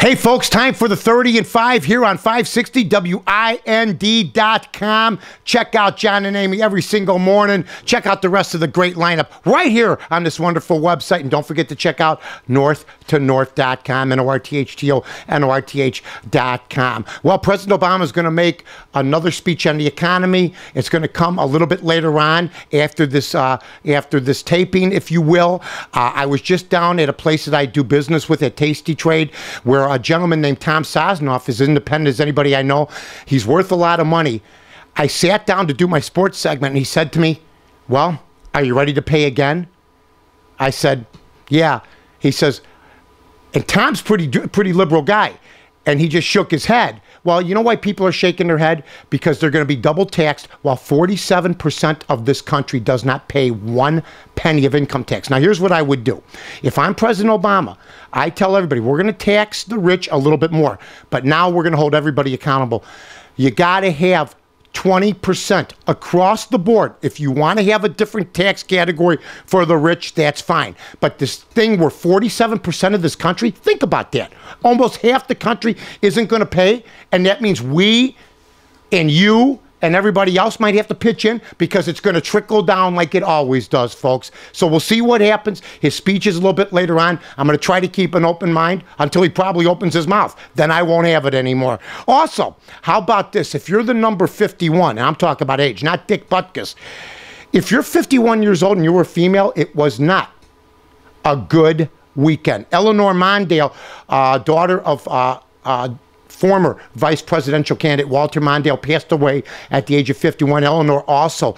Hey folks, time for the 30 and 5 here on 560 WIND.com. Check out John and Amy every single morning. Check out the rest of the great lineup right here on this wonderful website. And don't forget to check out north2north.com, NORTHTO.com. Well, President Obama is going to make another speech on the economy. It's going to come a little bit later on after this taping, if you will. I was just down at a place that I do business with at Tasty Trade, where a gentleman named Tom Sosnoff is independent as anybody I know. He's worth a lot of money. I sat down to do my sports segment, and he said to me, well, are you ready to pay again? I said, yeah. He says, and Tom's pretty liberal guy, and he just shook his head. Well, you know why people are shaking their head? Because they're going to be double taxed, while 47% of this country does not pay 1 penny of income tax. Now, here's what I would do. If I'm President Obama, I tell everybody, we're going to tax the rich a little bit more, but now we're going to hold everybody accountable. You got to have 20% across the board. If you want to have a different tax category for the rich, that's fine. But this thing where 47% of this country, think about that. Almost half the country isn't going to pay, and that means we and you and everybody else might have to pitch in, because it's going to trickle down like it always does, folks. So we'll see what happens. His speech is a little bit later on. I'm going to try to keep an open mind until he probably opens his mouth. Then I won't have it anymore. Also, how about this? If you're the number 51, and I'm talking about age, not Dick Butkus. If you're 51 years old and you were female, it was not a good weekend. Eleanor Mondale, daughter of former vice presidential candidate Walter Mondale, passed away at the age of 51. Eleanor also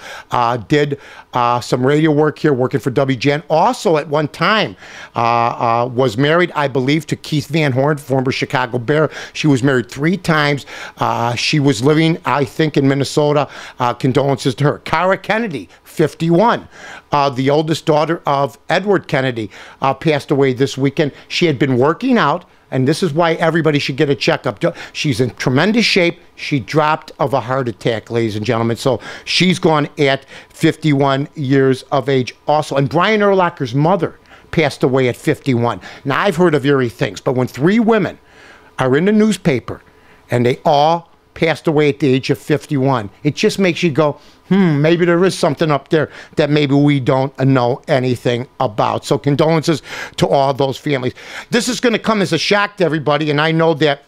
did some radio work here, working for WGN. Also, at one time, was married, I believe, to Keith Van Horn, former Chicago Bear. She was married 3 times. She was living, I think, in Minnesota. Condolences to her. Cara Kennedy, 51, the oldest daughter of Edward Kennedy, passed away this weekend. She had been working out, and this is why everybody should get a checkup. She's in tremendous shape. She dropped of a heart attack, ladies and gentlemen. So she's gone at 51 years of age also. And Brian Urlacher's mother passed away at 51. Now, I've heard of eerie things, but when 3 women are in the newspaper and they all passed away at the age of 51, it just makes you go, maybe there is something up there that maybe we don't know anything about. So condolences to all those families. This is going to come as a shock to everybody, and I know that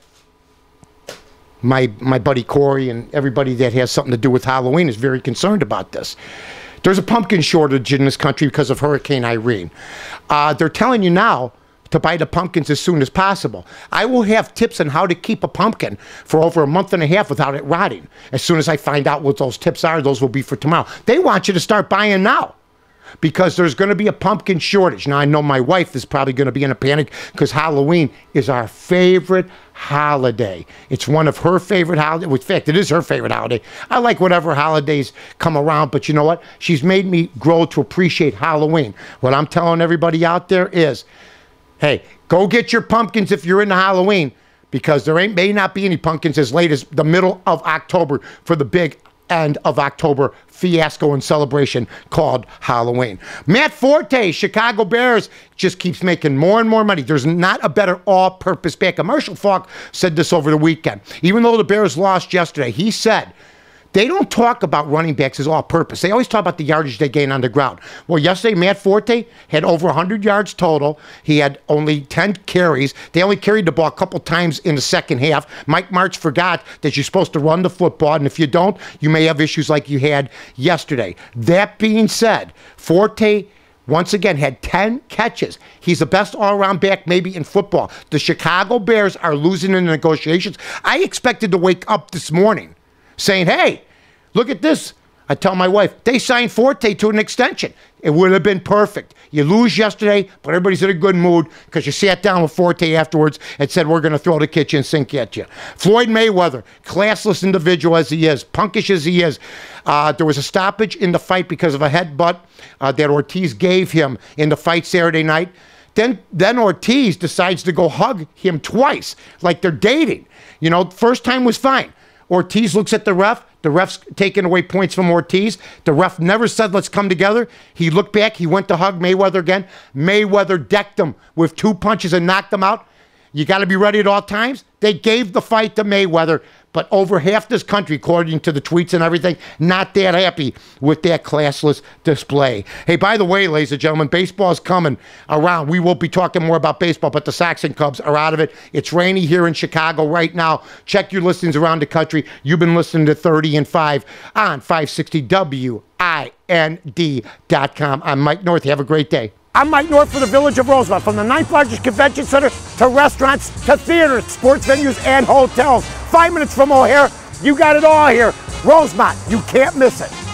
my buddy Corey and everybody that has something to do with Halloween is very concerned about this. There's a pumpkin shortage in this country because of Hurricane Irene. They're telling you now to buy the pumpkins as soon as possible. I will have tips on how to keep a pumpkin for over a month and a half without it rotting. As soon as I find out what those tips are, those will be for tomorrow. They want you to start buying now, because there's going to be a pumpkin shortage. Now, I know my wife is probably going to be in a panic, because Halloween is our favorite holiday. It's one of her favorite holidays. In fact, it is her favorite holiday. I like whatever holidays come around, but you know what? She's made me grow to appreciate Halloween. What I'm telling everybody out there is, hey, go get your pumpkins if you're into Halloween, because there may not be any pumpkins as late as the middle of October for the big end of October fiasco and celebration called Halloween. Matt Forte, Chicago Bears, just keeps making more and more money. There's not a better all-purpose backer. Marshall Faulk said this over the weekend. Even though the Bears lost yesterday, he said, they don't talk about running backs as all-purpose. They always talk about the yardage they gain on the ground. Well, yesterday, Matt Forte had over 100 yards total. He had only 10 carries. They only carried the ball a couple times in the second half. Mike Martz forgot that you're supposed to run the football, and if you don't, you may have issues like you had yesterday. That being said, Forte once again had 10 catches. He's the best all-around back maybe in football. The Chicago Bears are losing in the negotiations. I expected to wake up this morning saying, hey, look at this. I tell my wife, they signed Forte to an extension. It would have been perfect. You lose yesterday, but everybody's in a good mood because you sat down with Forte afterwards and said, we're going to throw the kitchen sink at you. Floyd Mayweather, classless individual as he is, punkish as he is. There was a stoppage in the fight because of a headbutt that Ortiz gave him in the fight Saturday night. Then Ortiz decides to go hug him twice, like they're dating. You know, first time was fine. Ortiz looks at the ref. The ref's taking away points from Ortiz. The ref never said, let's come together. He looked back. He went to hug Mayweather again. Mayweather decked him with 2 punches and knocked him out. you got to be ready at all times. They gave the fight to Mayweather, but over half this country, according to the tweets and everything, not that happy with that classless display. Hey, by the way, ladies and gentlemen, baseball is coming around. We will be talking more about baseball, but the Sox and Cubs are out of it. It's rainy here in Chicago right now. Check your listings around the country. You've been listening to 30 and 5 on 560 WIND.com. I'm Mike North. Have a great day. I'm Mike North for the Village of Rosemont. From the 9th largest convention center to restaurants to theaters, sports venues, and hotels. 5 minutes from O'Hare, you got it all here. Rosemont, you can't miss it.